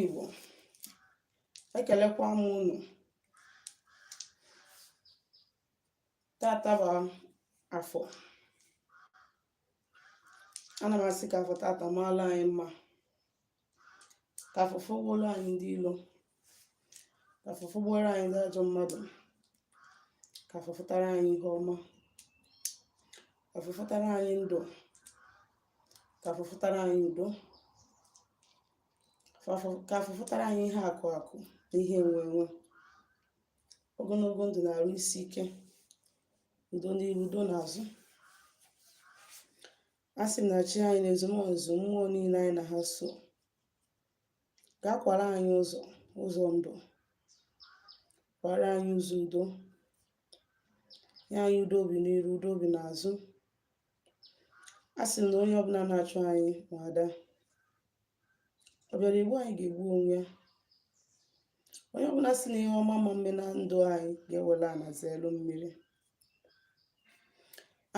Igbo, ekelekwa m unu. Tata bụ afọ. Ana m asị ka afọ tata maala anyị mma, ka afọ fọgbọrọ anyị ndị ilo, ka afọ fọgbọrọ anyị ndị ajọ mmadụ, ka afọ fụtara anyị ihe ọma, ka afọ fụtara anyị ndụ, ka afọ fụtara anyị udo, ka afọ fụtara anyị ihe akụ akụ na ihe enwe enwe, ogologo ndụ na-arụ isi ike, udo n'iru udo n'azụ. A sị m na chi anyị na ezumezu mmụọ niile anyị na ha so ga-akwara anyị ụzọ ndụ, kwara anyị ụzọ udo, nye anyị udo obi n'iru udo obi n'azụ. A sị m na onye ọbụla na-achụ anyị ma ada ọ bịara igbu anyị ga-egbu onwe ya. Onye ọbụla sị na ihe ọma ma mme na ndụ anyị ga-ewere anazi elu mmiri.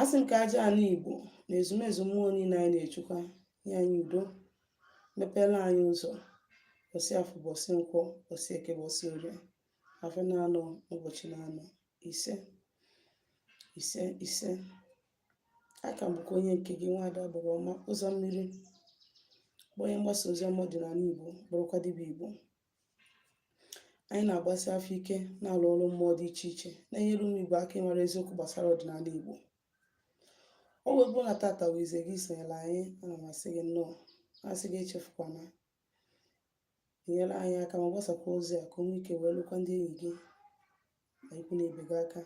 A sị m ka aja ana Igbo na ezumezu mmụọ niile anyị na-echukwa nye anyị udo, mepere anyị ụzọ bọsị afọ, bọsị nkwọ, bọsị eke, bọsị orie, afọ na-anọ ụbọchị na-anọ ise ise ise. Aka m bụkwa onye nke gị, Nwaada bụrụ ọma ụzọ mmiri, bụ onye mgbasa ozi ọma ọdịnala Igbo, bụrụkwa dibịa Igbo. Anyị na-agbasi afọ ike na-alụ ọrụ mmụọ dị iche iche, na-enyere ụmụ Igbo aka ịmara eziokwu gbasara ọdịnala Igbo. O wee bụrụ na tata bụ ize gị sonyere anyị, ana m asị gị nnọọ, asị gị echefukwana, nyere anyị aka ma gbasakwa ozi a ka o nwee ike wee lụkwa ndị enyi gị na ikwu na ibe gị aka.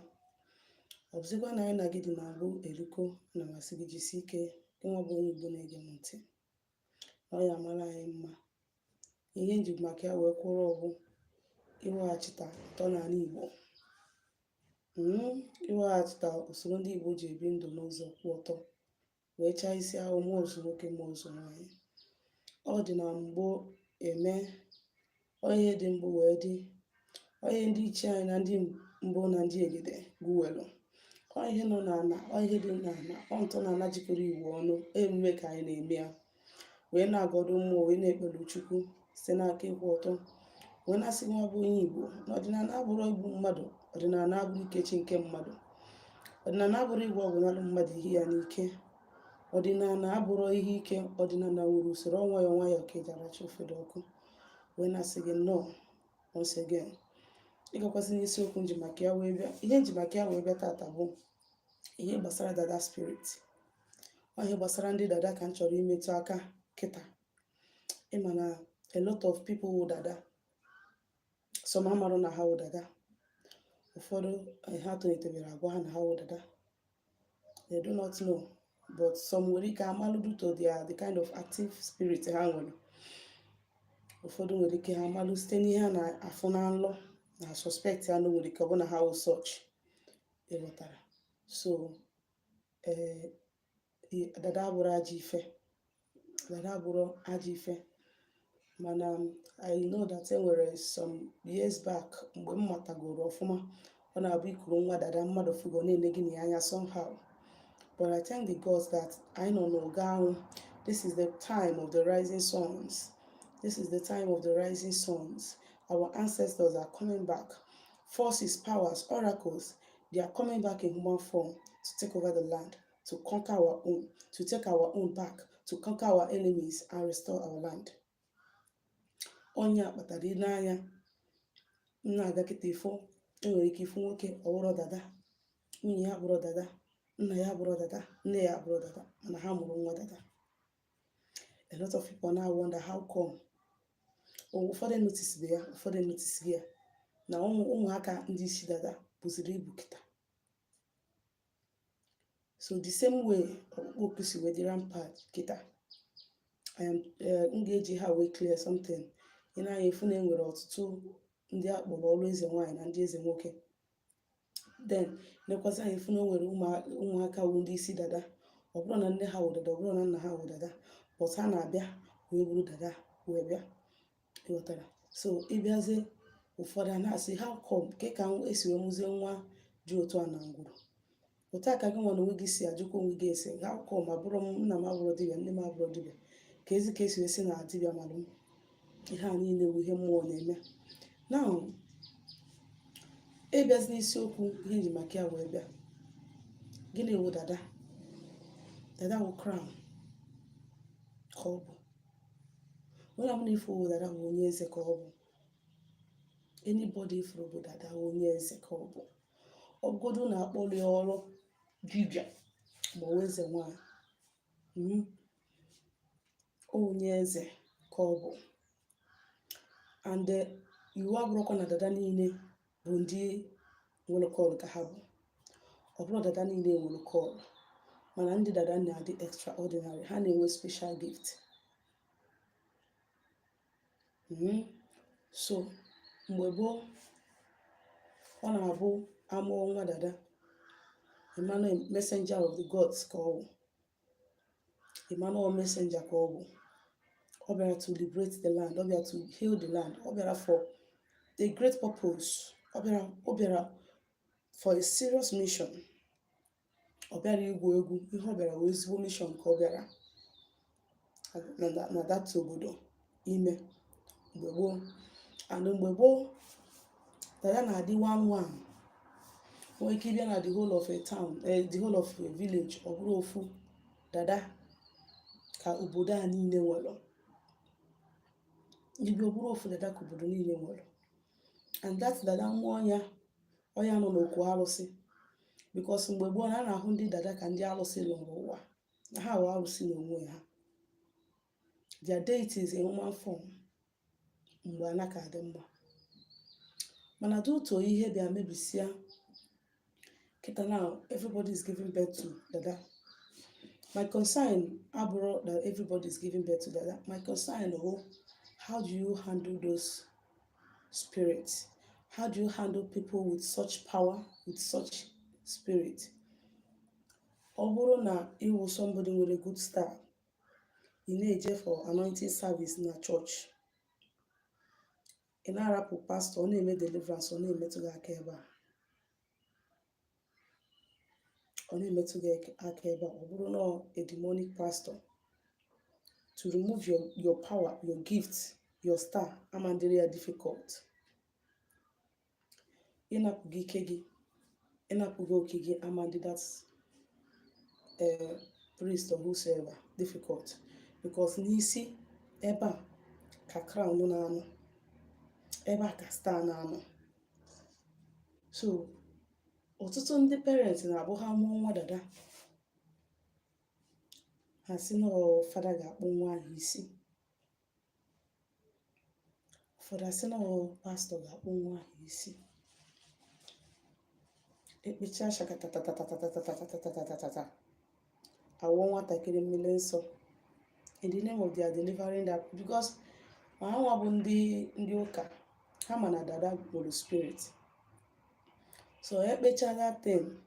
Ọ bụzikwa na anyị na gị dị na abụ eriko, ana m asị gị jisie ike, gị nwa bụ onye Igbo na-ege m ntị, na ọ ya mara anyị mma. Ihe nji maka ya wee kwụrụ ọgwụ iweghachita ntọala Igbo, iweghachita usoro ndị Igbo ji ebi ndụ n'ụzọ kwụ ọtọ, wee chaa isi ahụ mmụọ ozu nwoke mmụọ ozu nwaanyị. Ọ dị na mgbo eme, ihe dị mbụ wee dị, ihe ndị ichie anyị na ndị mbụ na ndị egede gwuwelu, ihe nọ n'ala, ihe dị n'ala, ntọ na ala jikọrọ Igbo ọnụ, emume ka anyị na-eme ya, wee na-agọdụ mmụọ, wee na-ekpelu Chukwu site n'aka ịkwụ ọtọ, wee na-asị nwa bụ onye Igbo na ọdịnala abụrụ igbu mmadụ, ọdịnala abụrụ ikechi nke mmadụ, ọdịnala abụrụ igwe ọgwụnalụ mmadụ ihe ya n'ike, ọdịnala abụrụ ihe ike, ọdịnala nwere usoro nwayọ nwayọ ka eji aracha ofede ọkụ. Wee na-asị gị nnọọ once again. Ịgakwasị n'isiokwu njimaka ya wee bịa. Ihe njimaka ya wee bịa tata bụ ihe gbasara dada spirit. Ihe gbasara ndị dada ka m chọrọ imetụ aka kịta. Ịma na a lot of people wụ dada, some amarụ na ha wụ dada, ụfọdụ ha tolitere agwa ha na ha wụ dada, they do not know, but some nwere ike amalụ due to the kind of active spirit ha nwere. Ụfọdụ nwere ike ha amalụ site n'ihe ha na-afụ na nlọ, na suspect ya na nwere ike ọ bụ na ha wụ such, ịghọtara. So dada abụrụ ajọ ife, dada abụrụ ajọ ife. Mana I know that enwere some years back mgbe m matagoro ọfụma, ọ na-abụ ikuru nwa dada, mmadụ fugo na-ele gị na anya somehow. But I thank the gods that I know no ahụ. This is the time of the rising suns. This is the time of the rising suns. Our ancestors are coming back. Forces, powers, oracles, they are coming back in human form to take over the land, to conquer our own, to take our own back, to conquer our enemies and restore our land. Onye akpatara ile anya, nna aga kịta ifo, enwere ike ifu nwoke ọwụrụ dada, nwunye ya bụrụ dada, nna ya bụrụ dada, nne ya bụrụ dada, mana ha mụrụ nwa dada. A lot of people now wonder how come. Ụfọdụ notice ya, ụfọdụ notice ya na ụmụaka ndị isi dada bụziri ibu kịta. So the same way ọkpụkpọ si wee dị rampant kịta, m ga-eji ha wee clear something. Ị na-anya efu na enwere ọtụtụ ndị akpọrọ ọrụ eze nwaanyị na ndị eze nwoke. Then nekwasị anyị efu na o nwere ụmụaka wụ ndị isi dada, ọ bụrụ na nne ha wụ dada, ọ bụrụ na nna ha wụ dada, but ha na-abịa wee bụrụ dada wee bịa, ịghọtara. So ịbịazie ụfọdụ a na-asị how come ke ka esi wee mụzie nwa ji otu a na ngwuru. Otu a ka gị nwa na onwe gị si ajụkwa onwe gị ese, how come abụrụ m, nna m abụrụ dibịa, nne m abụrụ dibịa, ka ezi ka esi wee si na dibịa malụ m. ihe a niile bụ ihe mmụọ na-eme. Now, ịbịazi n'isiokwu ihe eji maka ya wee bịa. Gịnị wụ dada? Dada wụ crown ka ọ bụ. Onye ọbụla ifo wụ dada bụ onye eze ka ọ bụ. Anybody ifuru bụ dada wụ onye eze ka ọ bụ. Ọgodo na-akpọrọ ya ọrụ dibịa ma ọ eze nwanyị. Onye eze ka ọ bụ. And iwu abụrụkwa na dada niile bụ ndị nwere kọlụ ka ha bụ. Ọ bụrụ dada niile nwere kọlụ, mana ndị dada na-adị extraordinary, ha na-enwe special gift. So mgbe gboo, ọ na-abụ amụọ nwa dada, Emmanuel messenger of the gods ka ọ bụ. Emmanuel messenger ka ọ bụ. Ọ bịara to liberate the land, ọ bịara to heal the land, ọ bịara for a great purpose, ọ bịara for a serious mission. Ọ bịara igwu egwu, ihe ọ bịara wee ezigbo mission ka ọ bịara na that obodo ime mgbe gboo. And mgbe gboo, dada na-adị one. Nwere ike ịbịa na the whole of a town, the whole of a village, ọ bụrụ ofu dada ka obodo a niile nwere. Ọ bụrụ ofu dada ka obodo niile nwere. And that dada mmụọ ya nọ n'okwu arụsị, because mgbe gboo na a na-ahụ ndị dada ka ndị arụsị lụrụ ụwa, na ha wụ arụsị n'onwe ha. Their deities in human form mgbe anaka adị mma. Mana due to ihe bịa mebisia, kịta now everybody is giving birth to dada. My concern abụrụ that everybody is giving birth to dada. My concern is how do you handle those spirits? How do you handle people with such power, with such spirit? Ọ bụrụ na ịwụ somebody with a good star, ị na-eje for anointing service na church, ị na-arapụ pastor, ọ na-eme deliverance, ọ na-emetụ gị aka ebe a. Ọ na-emetụ gị aka ebe a. Ọ bụrụ na a demonic pastor, to remove your power, your gift, your star, amandiri ya difficult. Ịnapụ gị ike gị, ịnapụ gị oke gị, amandi that's priest or whosoever, difficult. Because n'isi ebe a ka crown na-anọ, ebe a ka star na-anọ. So ọtụtụ ndị parents na-abụ ha mụọ nwa dada, ha sị na fada ga-akpụ nwa ahụ isi, ụfọdụ asị na pastor ga-akpụ nwa ahụ isi. Ekpecha shakatatatatatatatatatatatatata, awọ nwatakịrị mmiri nsọ in the name of their delivering that, because ma ha nwa bụ ndị ụka, ha ma na dada nwere spirit. So ekpecha that thing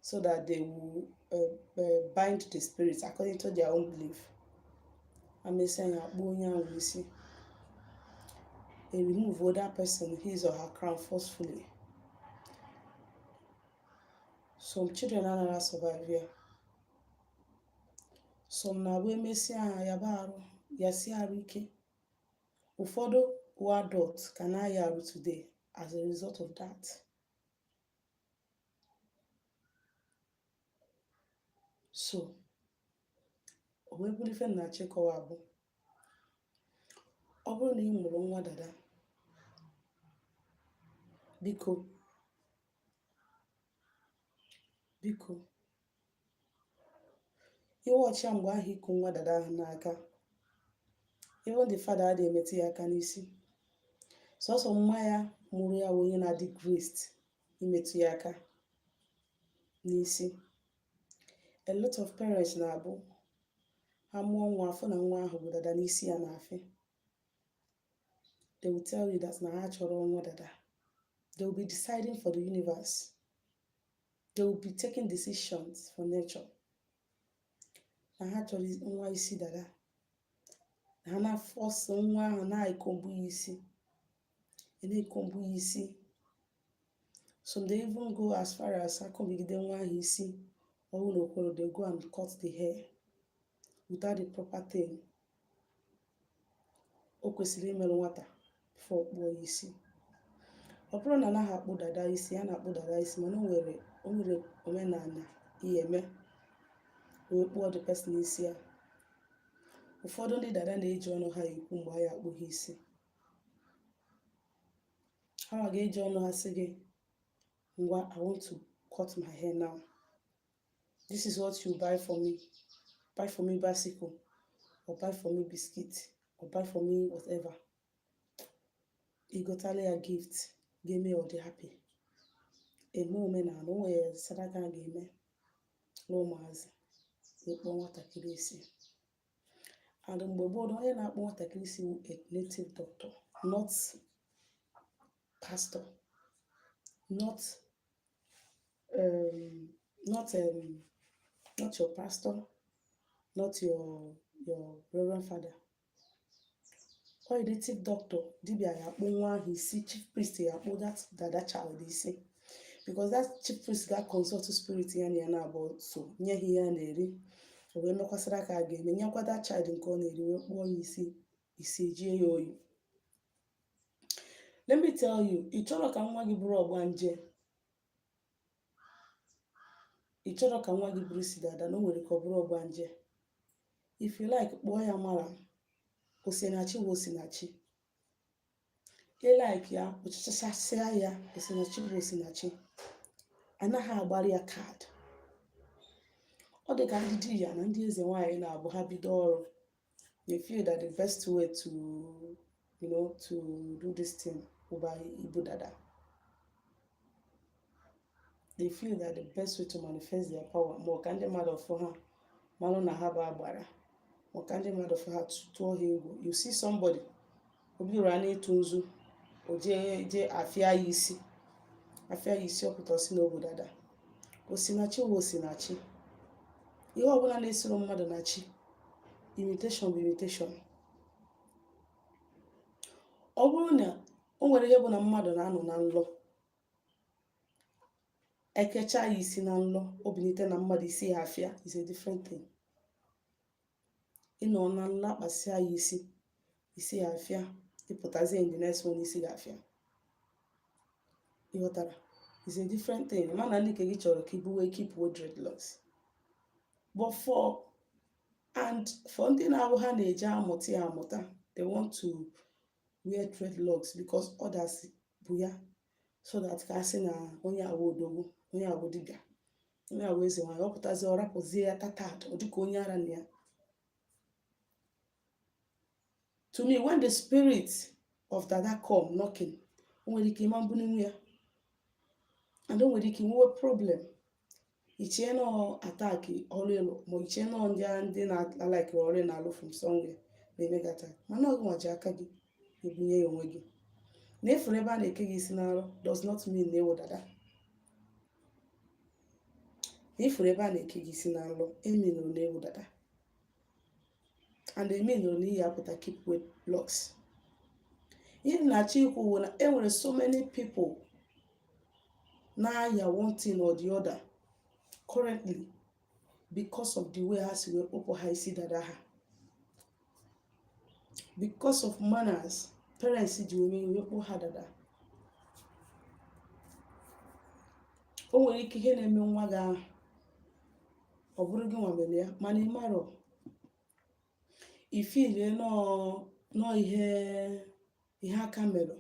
so that they will bind the spirits according to their own belief. Amesịa ya akpụ onye ahụ isi, and remove that person his or her crown forcefully. Some children are not survive here. Some na we emesịa ha yaba arụ, yasi arụ ike. Ụfọdụ who adults can aya arụ today as a result of that. So we believe in na chekọwa abụ. Ọ bụrụ na ị mụrụ nwa dada, biko iwọchi mgbe ahụ ịkụ nwa dada ahụ n'aka. Even the father adịghị emetụ ya aka n'isi. Sọsọ mma ya mụrụ ya onye na-adị graced imetụ ya aka n'isi. A lot of parents na-abụ ha mụọ nwa afọ na nwa ahụ bụ dada n'isi ya na-afị. They will tell you that na ha chọrọ nwa dada. They will be deciding for the universe. They will be taking decisions for nature. Na ha chọrọ nwa isi dada. Ha na-force nwa ahụ na-ekombu ya isi. Na-ekombu ya isi. Some they even go as far as akọbigide nwa ahụ isi. Or they go and cut the hair without the proper thing. o kwesịrị imerụ nwata bifo kpụọ ya isi. Ọ bụrụ na anaghị akpụ dada isi, a na-akpụ dada isi, mana o nwere omenala ihe eme wee kpụọ the person isi ya. Ụfọdụ ndị dada na-eji ọnụ ha ekwu mgbe ha ya akpụghị isi. Ha ga-eji ọnụ ha sị gị, ngwa, I want to cut my hair now. This is what you buy for me. Buy for me bicycle, or buy for me biscuit, or buy for me whatever. Ị gotala ya gift ga-eme ọ dị happy. Eme omenala, o nwere sadaka ga-eme n'ụmụazị ịkpọ nwatakịrị isi. And mgbe gboo, onye na-akpọ nwatakịrị isi wu a native doctor, not pastor, not your pastor, not your reverend father. Or a native doctor, dibia ya akpọ nwa ahụ isi, chief priest ya akpọ that dada child isi. Because that chief priest ga consult spirit ya na ya na-abụ so nye ihe ya na-eri. O wee mekwasịrị aka ga-eme nyekwa that child nke ọ na-eri wee kpụọ ya isi ejie ya oyi. Let me tell you, ị chọrọ ka nwa gị bụrụ ọgbanje, ị chọrọ ka nwa gị bụrụ isi dada na o nwere ka ọ bụrụ ọgbanje. If you like, kpụọ ya mara osinachi bụ osinachi. Ị like ya kpụchachasịa ya osinachi bụ osinachi. Anaghị agbara ya card. Ọ dị ka ndị di ya na ndị eze nwaanyị na-abụ ha bido ọrụ. They feel that the best way to do this thing bụ by ibu dada. They feel that the best way to manifest their power ma ọ ka ndị mmadụ ọfụ ha malụ na ha bụ agbara, ma ọ ka ndị mmadụ ọfụ ha tụọ ha egwu. You see somebody obi ụra na-etu nzu, o jee afịa ya isi ọpụta osi n'obu dada. Osinachi bụ osinachi. Ihe ọbụla na-esoro mmadụ na chi, imitation bụ imitation. Ọ bụrụ na o nwere ihe bụ na mmadụ na-anọ na nlọ, ekecha ya isi na nlọ, o bilite na mmadụ isi ya afịa is a different thing. Ịnọ na nlọ akpasịa ya isi ya afịa, ịpụtazie in the next one isi ya afịa. Ịghọtara? Is a different thing. Mana ndị nke gị chọrọ ka ibu wee keep with dreadlocks. But for ndị na-abụ ha na-eje amụta ya amụta, they want to wear dreadlocks because others bụ ya, so that ka asị na onye awụ odogwu, onye awụ dibịa, onye awụ eze nwaanyị, ọ pụtazi ọ rapụzie ya tatad, ọ dịka onye ara na ya. To me, when the spirit of dada come knocking, o nwere ike ịma mbụ n'inwe ya, and o nwere ike inwe problem. Ichie no attack ọrụ elu, ma ichie no ndị na-alike ọrụ na-alụ from somewhere na-eme gata. Mana ọ gị ji aka gị ebunye ya onwe gị. Na efere ebe a na-eke gị isi n'arụ does not mean na ewu dada. Na efere ebe a na-eke gị isi n'alụ eminụrụ na ewu dada. And eminụrụ na ihe apụta keep with locks. Ihe na-achọ ikwu bụ na enwere so many people na-aya one thing or the other currently because of the way ha si wee kpụpụ ha isi dada ha. Because of manners, parents ji wee kpụpụ ha dada. O nwere ike ihe na-eme nwa gị ahụ, ọ bụrụ gị nwa mere ya, mana ị marọ. Ifilie nọ ihe aka merụ,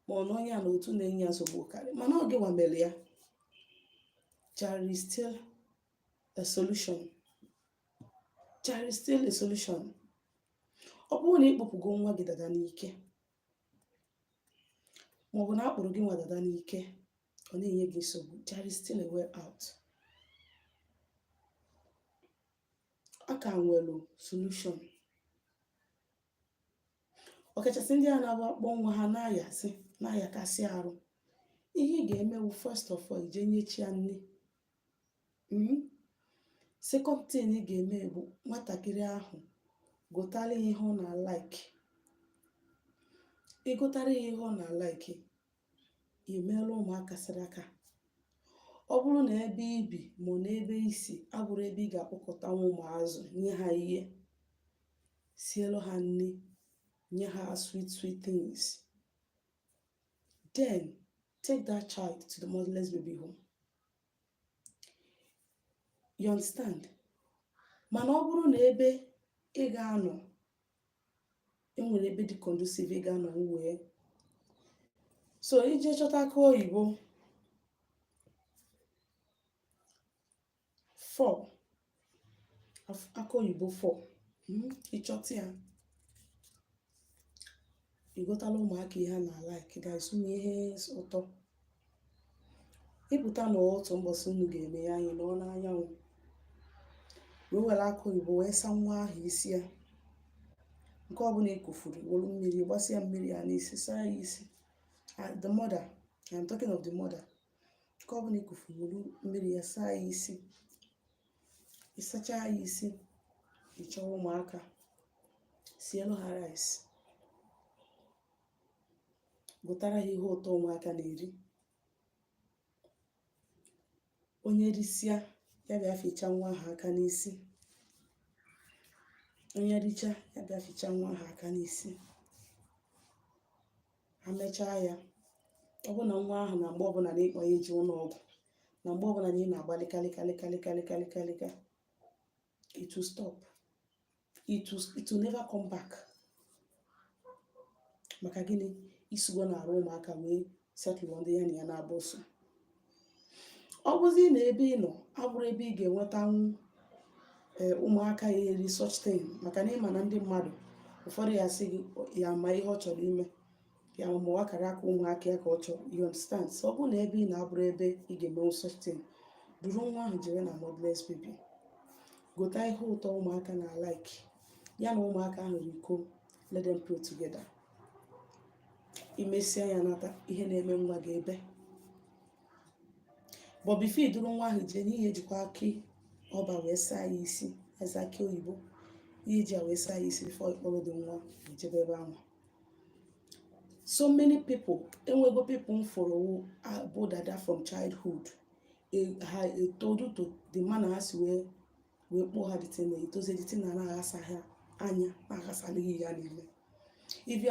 ma ọ na onye a na otu na-enye ya nsogbu karị, mana ọ gị nwa mere ya. There is still a solution. There is still a solution. Ọ bụrụ na ịkpụpụgo nwa gị dada n'ike, ma ọ bụ na akpụrụ gị nwa dada n'ike, ọ na-enye gị nsogbu, there is still a way out. A ka nwere solution. Ọkachasị ndị a na-akpọ nwa ha na-ayakasị arụ. Ihe ị ga-eme bụ first of all ije nyechi ya nne. Second thing ị ga-eme bụ nwatakịrị ahụ gotara ihe ọ na-like. Ị gotara ihe ọ na-like, imeela ụmụaka sadaka. Ọ bụrụ na ebe ibi ma na ebe isi abụrụ ebe ị ga-akpọkọta ụmụazụ nye ha ihe, sielu ha nne, nye ha sweet things, then take that child to the motherless baby home. You understand? Mana ọ bụrụ na ebe ị ga-anọ enwere ebe dị conducive ị ga-anọ wee so ije chọta aka oyibo 4 aka oyibo 4 ịchọta ya ịgotala ụmụaka ihe a na-alaiki ga-esi ụmụ ihe ụtọ ịpụta n'otu mbọsị unu ga-eme ya anyị nọ n'anyanwụ wee were aka oyibo wee saa nwa ahụ isi ya nke ọbụla ekufuru wolu mmiri gbasịa mmiri ya n'isi saa ya isi. The mother, I'm talking of the mother. Nke ọbụla ekufuru wolu mmiri ya saa ya isi, ịsacha ya isi, ịchọwa ụmụaka sielu ha rice, gụtara ha ihe ụtọ ụmụaka na-eri. Onye risịa ya bịa fichaa nwa ahụ aka n'isi, onye richa ya bịa fichaa nwa ahụ aka n'isi. Ha mechaa ya, ọ bụ na nwa ahụ na mgbe ọbụla na-ekpa ya eji ụlọọgwụ, na mgbe ọbụla na ị na-agbalịkalịkalịkalịkalịkalịkalịka, it will stop. It will never come back. Maka gịnị? Isugo na-arụ ụmụaka wee setụlụ ndị ya na ya na-abụ so. Ọ bụzi na ebe ị nọ abụrụ ebe ị ga-enwetanwu ụmụaka ya eri such thing, maka na ịma na ndị mmadụ ụfọdụ ya sị gị ya ma ihe ọ chọrọ ime, ya ma akara aka ụmụaka ya ka ọ chọrọ. You understand? So ọ bụrụ na ebe ị na-abụrụ ebe ị ga-emenwu such thing, duru nwa ahụ jere na motherless baby, gota ihe ụtọ ụmụaka na like ya na ụmụaka ahụ riko, let them play together. Imesịa ya nata, ihe na-eme nwa gị ebe. But before iduru nwa ahụ jee n'ihe ejikwa akị ọba wee saa ya isi, eze akị oyibo, ihe eji wee saa ya isi before ịkpọrọ dị nwa ejebe ebe ahụ. So many people, enwego people fọrọ bụ dada from childhood, ha etodu to the man ha si wee kpọọ ha dịtene etoze dịtena na-aghasa ha anya, na-aghasalịghị ya niile. If you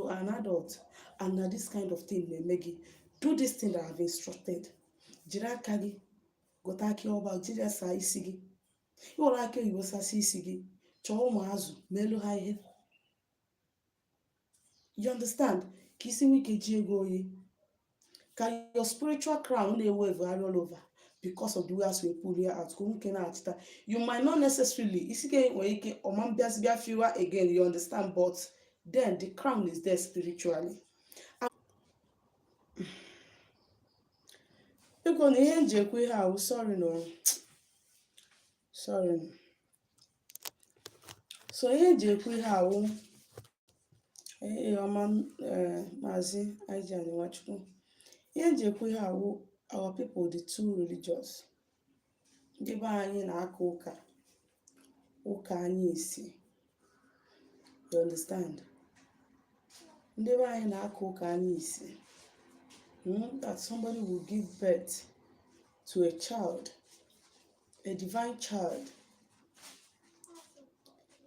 are an adult and na this kind of thing na-eme gị, do this thing that I have instructed. Jiri aka gị gota akị ọba, jiri ya saa isi gị. Iwere aka oyibo sasị isi gị, chọọ ụmụazụ melu ha ihe. You understand? Ka isi nwike ji ego oyi, ka your spiritual crown na-ewevu all over because of the way as we pull you out. You might not necessarily isi ga nwere ike ọma mbịazibịa fiwa again, you understand, but then the crown is there spiritually. Ego na ihe nji ekwu ihe ahụ, sorry. So ihe nji ekwu ihe ahụ ọma Maazị Aijani Nwachukwu, ihe nji ekwu ihe ahụ, our people dị too religious. Ndị be anyị na-aka ụka anyị isi. You understand? Ndị be anyị na-aka ụka anyị isi. That somebody will give birth to a child, a divine child,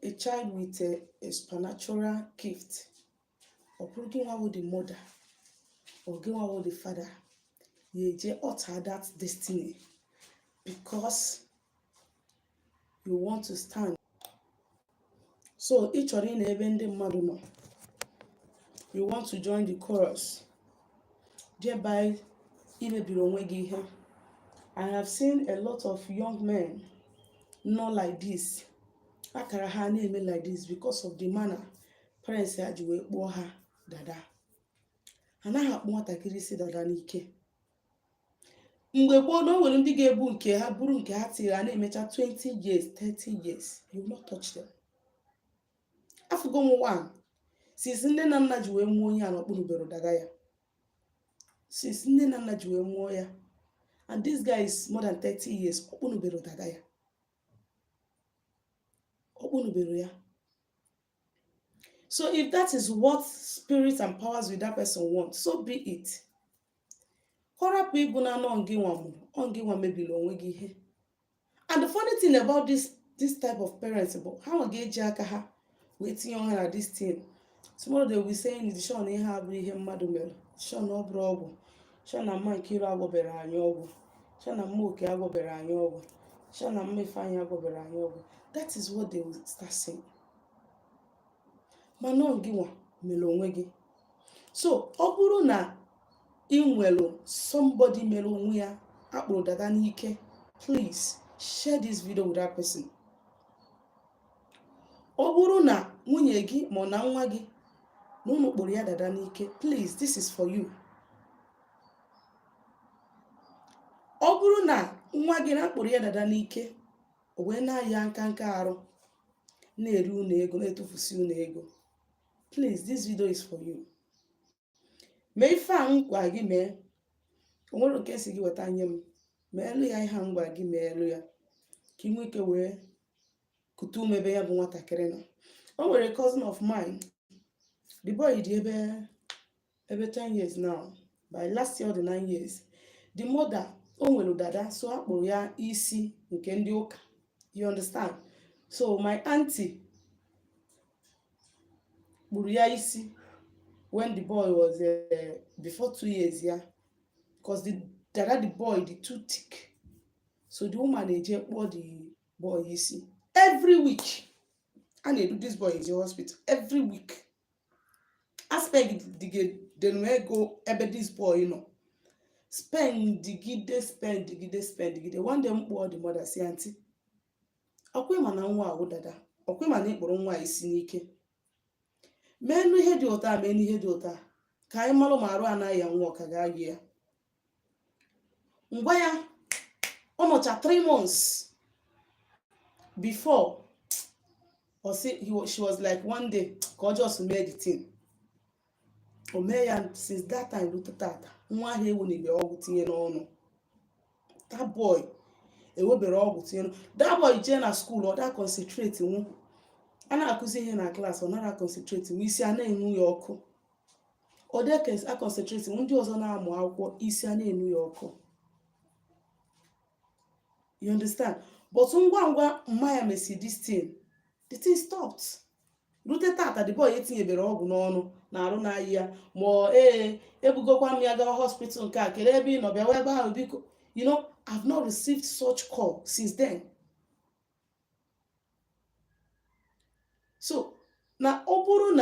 a child with a supernatural gift. Or putting one with the mother, or give one with the father. You utter that destiny because you want to stand. So each of in even the mother, you want to join the chorus. Thereby, it may be wrong. I have seen a lot of young men not like this. Akara ha na-eme like this because of the manner parents had wee kpọọ ha dada. Anaghị akpọ nwatakịrị isi dada n'ike. Mgbe gboo na o nwere ndị ga-ebu nke ha buru nke ha tiri, a na-emecha 20 years 30 years, you will not touch them. Afụgo m one since nne na nna ji wee mụọ onye a n'okpunubero daga ya. Since nne na nna ji wee mụọ ya, and this guy is more than 30 years, okpunubero daga ya. Okpunubero ya. So if that is what spirits and powers with that person want, so be it. Horapụ ịbụ na ongi nwa mebiri onwe gị ihe. And the funny thing about this type of parents bụ ha nwa ga-eji aka ha wee tinye ọha na this thing. Tomorrow they will be saying the shon ihe abụrụ ihe mmadụ mere, shon ọ bụrụ ọgwụ, shon na mma Nkiru agwọbere anyị ọgwụ, shon na mma Oke agwọbere anyị ọgwụ, shon na mma Ifeanyị agwọbere anyị ọgwụ. That is what they will start saying. Mana ọ gị nwa mere onwe gị. So ọ bụrụ na ị nwere somebody mere onwe ya akpụrụ dada n'ike, please share this video with that person. Ọ bụrụ na nwunye gị ma na nwa gị na unu kpụrụ ya dada n'ike, please, this is for you. Ọ bụrụ na nwa gị na kpụrụ ya dada n'ike, o wee na-aya nka arụ, na-eri unu ego, na-etufusi unu ego, please, this video is for you. Mee ife a ngwa gị mee, o nwere nke si gị weta nye m, meelu ya ihe ngwa gị meelu ya, ka ị nwee ike wee kutu umebe ya bụ nwatakịrị nọ. O nwere cousin of mine, the boy dị ebe 10 years now, by last year ọ dị 9 years. The mother, o nwere dada, so akpụrụ ya isi nke ndị ụka, you understand? So my auntie kpụrụ ya isi when the boy was before 2 years, yeah, because the boy dị too thick. So the woman eje kpụọ the boy isi every week. And they do this boy in the hospital every week. Aspect the go ebe this boy, you know, spend digide. One day mkpụọ the mother si auntie, ọkwa ịma na nwa ahụ dada, ọkwa ịma na ịkpụrụ nwa isi n'ike, menu ihe dị ụta, menu ihe dị ụta, ka anyị malụ ma arụ anaghị ya nwa ọka ga-agị ya. Ngwa ya ọ nọcha 3 months before, or say she was like one day ka ọ just mee the thing. O mee ya since that time rute tata, nwa ahụ ewunibe ọgwụ tinye n'ọnụ. That boy ewebere ọgwụ tinye n'ọnụ. That boy jee na school, ọ da concentrate nwu. A na-akụzi ihe na class, ọ nara concentrate nwu, isi a na-enwu ya ọkụ. Ọ dị a concentrate nwu, ndị ọzọ na-amụ akwụkwọ, isi a na-enwu ya ọkụ. You understand? But ngwa mma ya mesi this thing, the thing stopped. Rute tata the boy etinyebere ọgwụ n'ọnụ na arụ na ya, ma ebugokwa m ya gawa hospital nke a, kele ebe ị nọ, bịa wee ebe ahụ biko. You know, I've not received such call since then. So na ọ bụrụ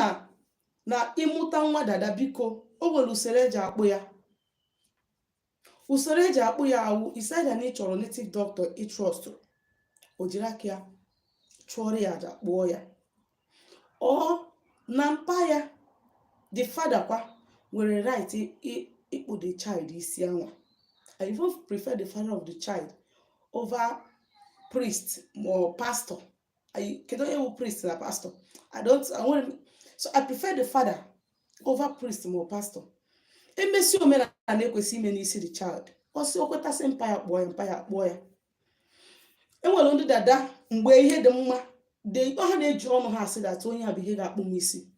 na ịmụta nwa dada, biko, o nwere usoro eji akpụ ya. Usoro eji akpụ ya awụ, isaida na ị chọrọ native doctor ị trust, o jiri aka ya chụọrọ ya aja kpụọ ya. Ọ na mpa ya, the father kwa nwere right ịkpụ the child isi anwa. I even prefer the father of the child over priest or pastor. Kedu ewu priest na pastor? So I prefer the father over priest or pastor. Emesi omenala na-ekwesị ime n'isi the child. Ọsị okwetasị mpa ya kpụọ ya. Enwere ndị dada mgbe ihe dị mma, ha na-eji ọnụ ha asị that onye a bụ ihe ga-akpụ m isi.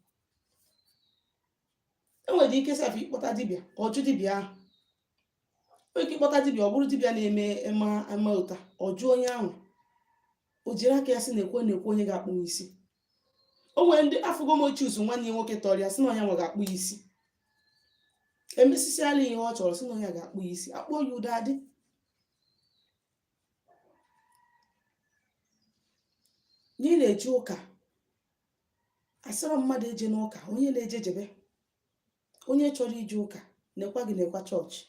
Enwere ike sef ịkpọta dibịa, ọjụ dibịa ahụ. Onye ike ịkpọta dibịa, ọ bụrụ dibịa na-eme ama ụta, ọjụ onye ahụ, o jiri aka ya sị na-ekwe onye ga-akpụ m isi. O nwere ndị afụgo m ochuzu nwanne nwoke tọrọ ya sị na onye nwa ga-akpụ ya isi. Emesisiala ihe ọ chọrọ sị na onye ga-akpụ ya isi, akpọ ya ụda adị. N'i na-eje ụka, asịrọ mmadụ eje n'ụka, onye na-eje jebe. Onye chọrọ ije ụka, nekwa gị nekwa chọọchị.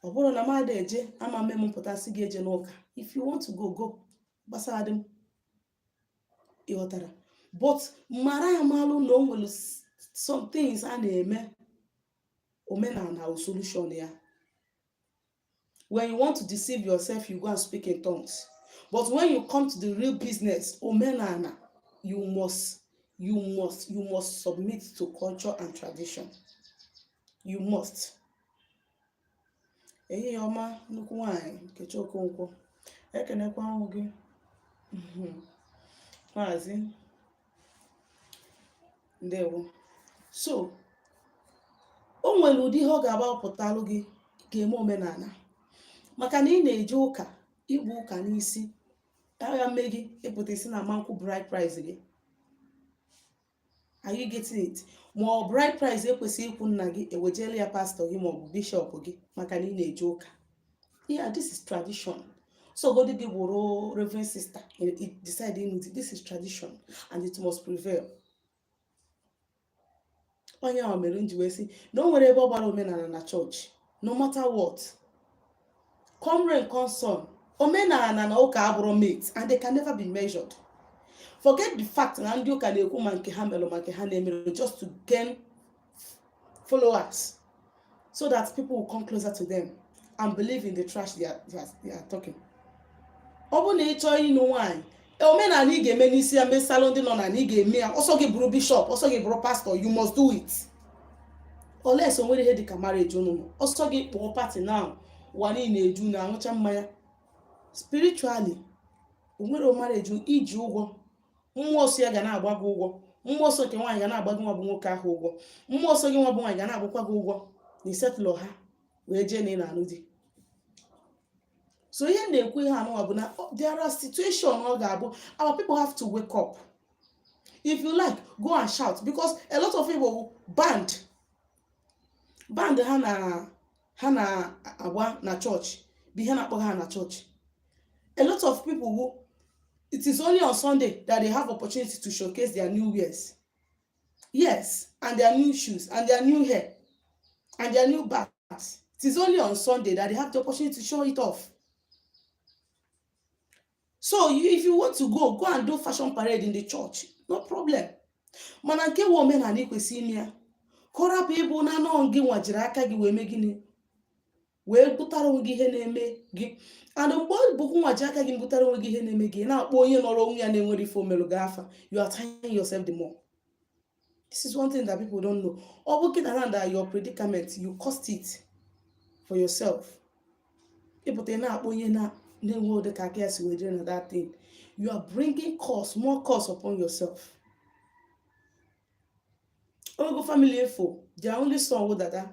Ọ bụrụ na mmadụ eje ama mmepụta sị gị eje n'ụka, if you want to go, gbasara dị m. Ịghọtara? But mara amalụ na o nwere some things a na-eme omenala solution ya. When you want to deceive yourself, you go and speak in tongues. But when you come to the real business, omenala, you must submit to culture and tradition. You must. Ehi ọma nnukwu nwanyị Nkechi Okonkwo, ekenekwa ahụ gị. Maazị ndewo. So o nwere ụdị ihe ọ ga-agbapụtalụ gị ga-eme omenala, maka na ị na-eje ụka, igbu ụka n'isi, agha mme gị ịpụta isi na mankwụ bride price gị. Are you getting it? Ma ọ bride price ekwesịghị ịkwụ nna gị ewejele ya pastọ gị maọbụ bishọp gị maka na ị na-eje ụka. Yeah, this is tradition. So godi gị bụrụ reverend sister, it decide ịnụ di, this is tradition and it must prevail. Onye ahụ mere nji wee sị na o nwere ebe ọ gbara omenala na chọọchị, no matter what, come rain come sun, omenala na ụka abụrụ mate and they can never be measured. Forget the fact na ndị ụka na-ekwu ma nke ha melụ ma nke ha na-emerụ just to gain followers so that people will come closer to them and believe in the trash they are talking. Ọ bụ na ị chọọ ịnụ nwaanyị, omenala ị ga-eme n'isi ya mesalụ ndị nọ na ị ga-eme ya, ọsọ gị bụrụ bishọp, ọsọ gị bụrụ pastor, you must do it. Unless o nwere ihe dịka marriage unu, ọsọ gị kpọọ party now, ụwa niile eju na aṅụcha mmanya. Spiritually, o nwere marriage iji ụgwọ, mmụọ nsọ ya ga na-agba gị ụgwọ, mmụọ nsọ nke nwaanyị ga na-agba gị nwa bụ nwoke ahụ ụgwọ, mmụọ nsọ gị nwa bụ nwaanyị ga na-agbakwa gị ụgwọ na isetụlụ ha wee jee na ị na-anụ di. So ihe na-ekwu ihe anụwa bụ na there are situations ọ ga-abụ our people have to wake up. If you like, go and shout, because a lot of people band ha na-agba na church bụ ihe na-akpọ ha na church. A lot of people who it is only on Sunday that they have opportunity to showcase their new wears. Yes, and their new shoes, and their new hair, and their new bags. It is only on Sunday that they have the opportunity to show it off. So if you want to go and do fashion parade in the church, no problem. Mana nke wo omenala ikwesị ime ya. Korapụ ịbụ na anọ gị nwajiri aka gị wee mee gịnị? Wee bụtara onwe gị ihe na-eme gị. And mgbe ọ bụ nwaji aka gị bụtara onwe gị ihe na-eme gị, na-akpọ onye nọrọ onwe ya na-enwere ife omelụ gị afa, you are tying yourself the more. This is one thing that people don't know. Ọ bụ kịta na that your predicament, you caused it for yourself. Ịpụta na-akpọ onye na-enwe ụdị ka aka ya si wee na that thing. You are bringing more cost upon yourself. Ogo family info, their only son was Dada.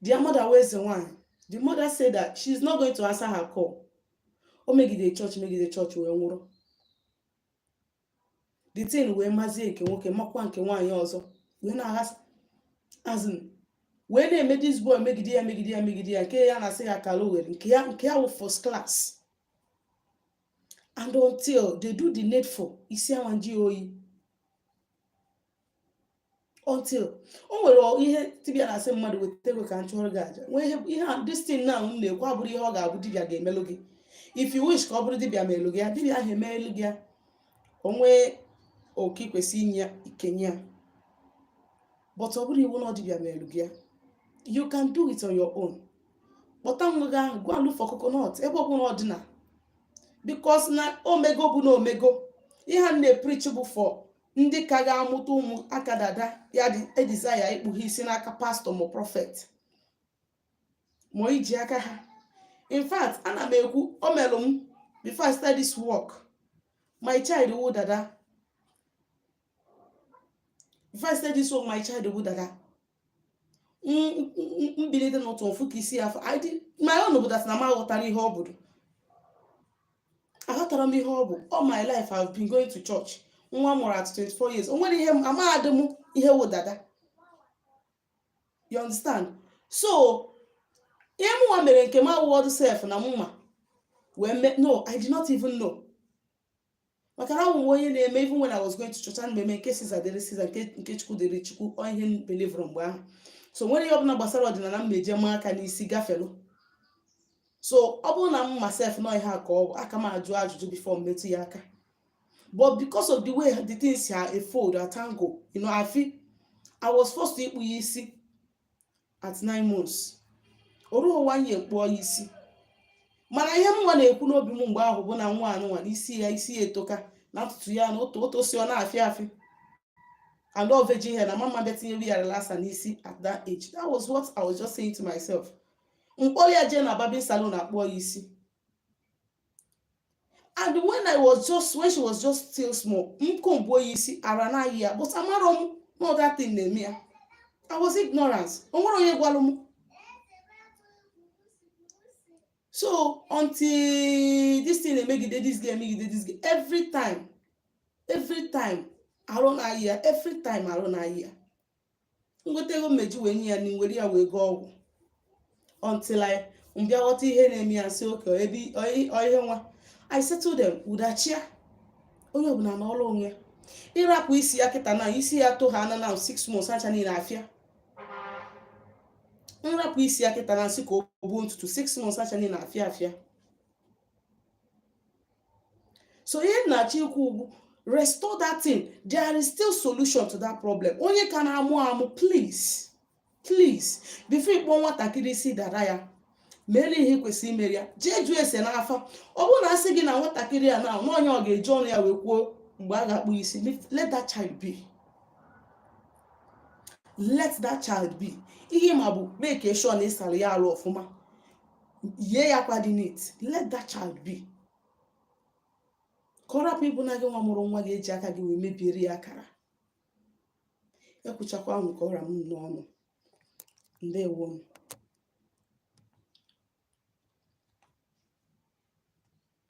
Their mother was the one. The mother said that she's not going to answer her call. O make the church wee nwụrụ. The thing wee mazie nke nwoke makwa nke nwaanyị ọzọ. Wee na-aghasa. As in, wee na-eme this boy megide ya nke ya na-asị ya kala were nke ya wụ first class. And until they do the needful, isi awanji oyi. Until o nwere ihe tibia na-asị mmadụ weta ego ka nchọrọ gị aja. Nwee ihe this thing now m na-ekwu abụrụ ihe ọ ga-abụ dibia ga-emelụ gị. If you wish ka ọ bụrụ dibia melụ gị, dibia ahụ emelụ gị, onwe oke kwesị inye ikenye ya. But ọ bụrụ iwu na dibia melụ gị, you can do it on your own. Kpọta nwa gị ahụ, go and look for coconut ebe ọ bụla ọ dị na. Because na omego bụ na omego. Ihe a na-preach bụ for ndị ka ga-amụta ụmụ aka dada ya dị desire ikpughe isi n'aka pastor ma prophet ma iji aka ha. In fact, ana m ekwu o melụ m before I start this work, my child wu Dada. Before I start this work, my child wu Dada. Mbilite n'otu ofu ka isi afọ. I did my own bụ that na m aghọtara ihe ọ bụ. Aghọtara m ihe ọ bụ. All my life I've been going to church. Nwa mụrụ at 24 years. O nwere ihe amaghadị m ihe wụ Dada. You understand? So, ihe mụnwa mere nke ma word self na mụnwa. No, I did not even know. Maka na ụmụ onye na-eme even when I was going to church and meme nke Caesar dere Caesar nke Chukwu dere Chukwu ọ ihe believer mgbe ahụ. So nwere ihe ọbụla gbasara ọdịnala m meje m aka n'isi gafelu. So ọ bụrụ na m myself nọ ihe aka ọ bụ aka m ajụ ajụjụ before m metụ ya aka. But because of the way the things are a fold or tango, I feel I was forced to ikpu isi at 9 months. Oruo 1 year kpụọ isi. Mana ihe m nwa na-ekwu n'obi m mgbe ahụ bụ na nwa anụnwa n'isi ya etoka na ntutu ya na oto si ọ na-afịa afị. And all virgin hair na mama betinye ya relasa n'isi at that age. That was what I was just saying to myself. Mkpọrọ ya je na barbing salon akpụọ isi. And when she was just still small, mkombo isi arana ya, but amarom no that thing na me. I was ignorant. Onwere onye gwalụ m. So until this thing they make it this game, every time arụ na-ayị ya every time arụ na-ayị ya. Ngote ego mmeji wee nye ya na were ya wee gụọ ọgwụ until I mbịa ghọta ihe na-eme ya nsị oke ihe nwa I settle them udachia onye ọbụla na ọrụ onwe ya. Ịrapụ isi ya kịta na isi ya to ha na 6 months acha niile afịa. Nrapụ isi ya kịta na nsị ka ọ bụ ntutu 6 months acha niile afịa. So ihe na-achọ ikwu ugwu restore that thing. There is still solution to that problem. Onye ka na-amụ amụ please before ikpọ nwatakịrị isi dada ya mere ihe kwesịrị imere ya jee jụọ ese n'afa. Ọ bụrụ na asị gị na nwatakịrị ya na onye ọ ga-eji ọnụ ya wee kwuo mgbe a ga-akpụ isi, let that child be. Let that child be. Ihe ma bụ make sure na ịsara ya arụ ọfụma, yie ya kwa dị neat. Let that child be. Kọrapụ ịbụ na gị nwa mụrụ nwa ga-eji aka gị wee mebieri ya akara. Ekwuchakwa m ka ọra m n'ọnụ. Ndewo m.